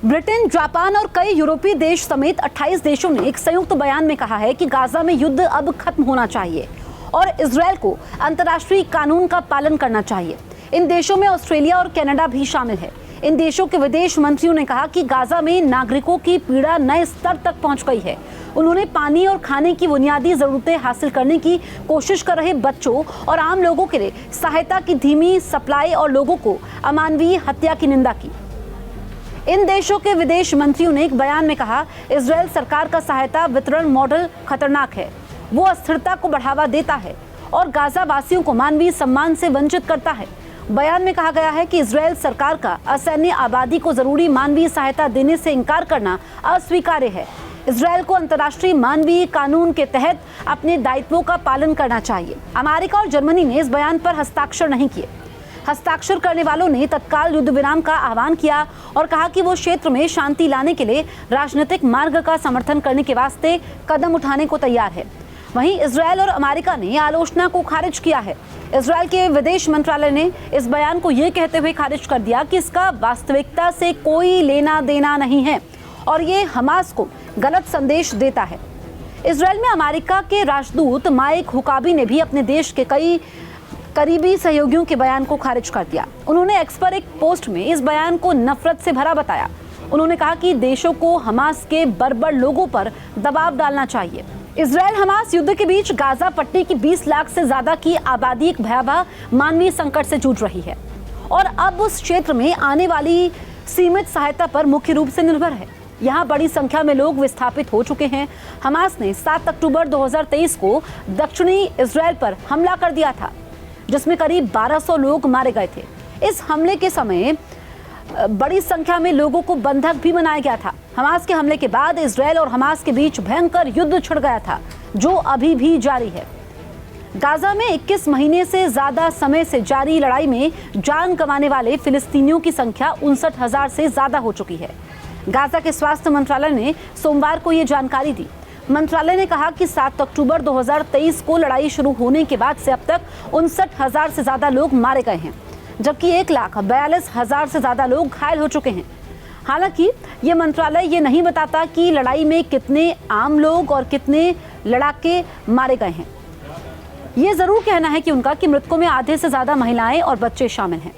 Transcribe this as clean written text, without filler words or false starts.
Britain, Japan और कई यूरोपीय देश समेत 28 देशों ने एक संयुक्त बयान में कहा है कि गाजा में युद्ध अब खत्म होना चाहिए और इजरायल को अंतर्राष्ट्रीय कानून का पालन करना चाहिए। इन देशों में ऑस्ट्रेलिया और कनाडा भी शामिल है। इन देशों के विदेश मंत्रियों ने कहा कि गाजा में नागरिकों की पीड़ा नए स्तर तक पहुंच गई है। उन्होंने पानी और खाने की बुनियादी जरूरतें हासिल करने की कोशिश कर रहे बच्चों और आम लोगों के लिए सहायता की धीमी सप्लाई और लोगों को अमानवीय हत्या की निंदा की। इन देशों के विदेश मंत्रियों ने एक बयान में कहा, इजरायल सरकार का सहायता वितरण मॉडल खतरनाक है, वो अस्थिरता को बढ़ावा देता है और गाजा वासियों को मानवीय सम्मान से वंचित करता है। बयान में कहा गया है कि इजरायल सरकार का असैन्य आबादी को जरूरी मानवीय सहायता देने से इनकार करना अस्वीकार्य है। इजरायल को अंतर्राष्ट्रीय मानवीय कानून के तहत अपने दायित्वों का पालन करना चाहिए। अमेरिका और जर्मनी ने इस बयान पर हस्ताक्षर नहीं किए। हस्ताक्षर करने वालों ने तत्काल युद्ध विराम का आह्वान किया और कहा कि वो क्षेत्र में शांति लाने के लिए राजनीतिक मार्ग का समर्थन करने के वास्ते कदम उठाने को तैयार है। वहीं इजरायल और अमेरिका ने आलोचना को खारिज किया है। इजरायल के विदेश मंत्रालय ने इस बयान को ये कहते हुए खारिज कर दिया कि इसका वास्तविकता से कोई लेना देना नहीं है और ये हमास को गलत संदेश देता है। इजरायल में अमेरिका के राजदूत माइक हुकाबी ने भी अपने देश के कई करीबी सहयोगियों के बयान को खारिज कर दिया। उन्होंने एक्स पर एक पोस्ट में इस बयान को नफरत से भरा बताया। उन्होंने कहा कि देशों को हमास के बर्बर लोगों पर दबाव डालना चाहिए। इजरायल हमास युद्ध के बीच गाजा पट्टी की 20 लाख से ज्यादा की आबादी एक भयावह मानवीय संकट से जूझ रही है और अब उस क्षेत्र में आने वाली सीमित सहायता पर मुख्य रूप से निर्भर है। यहाँ बड़ी संख्या में लोग विस्थापित हो चुके हैं। हमास ने 7 अक्टूबर 2023 को दक्षिणी इजरायल पर हमला कर दिया था, जिसमें करीब 1200 लोग मारे गए थे। इस हमले के समय बड़ी संख्या में लोगों को बंधक भी बनाया गया था। हमास के हमले के बाद इजरायल और हमास के बीच भयंकर युद्ध छिड़ गया था, जो अभी भी जारी है। गाजा में 21 महीने से ज्यादा समय से जारी लड़ाई में जान गंवाने वाले फिलिस्तीनियों की संख्या 59,000 से ज्यादा हो चुकी है। गाजा के स्वास्थ्य मंत्रालय ने सोमवार को ये जानकारी दी। मंत्रालय ने कहा कि 7 अक्टूबर 2023 को लड़ाई शुरू होने के बाद से अब तक 59,000 से ज्यादा लोग मारे गए हैं, जबकि 1,42,000 से ज्यादा लोग घायल हो चुके हैं। हालांकि ये मंत्रालय ये नहीं बताता कि लड़ाई में कितने आम लोग और कितने लड़ाके मारे गए हैं। ये जरूर कहना है कि उनका कि मृतकों में आधे से ज्यादा महिलाएं और बच्चे शामिल हैं।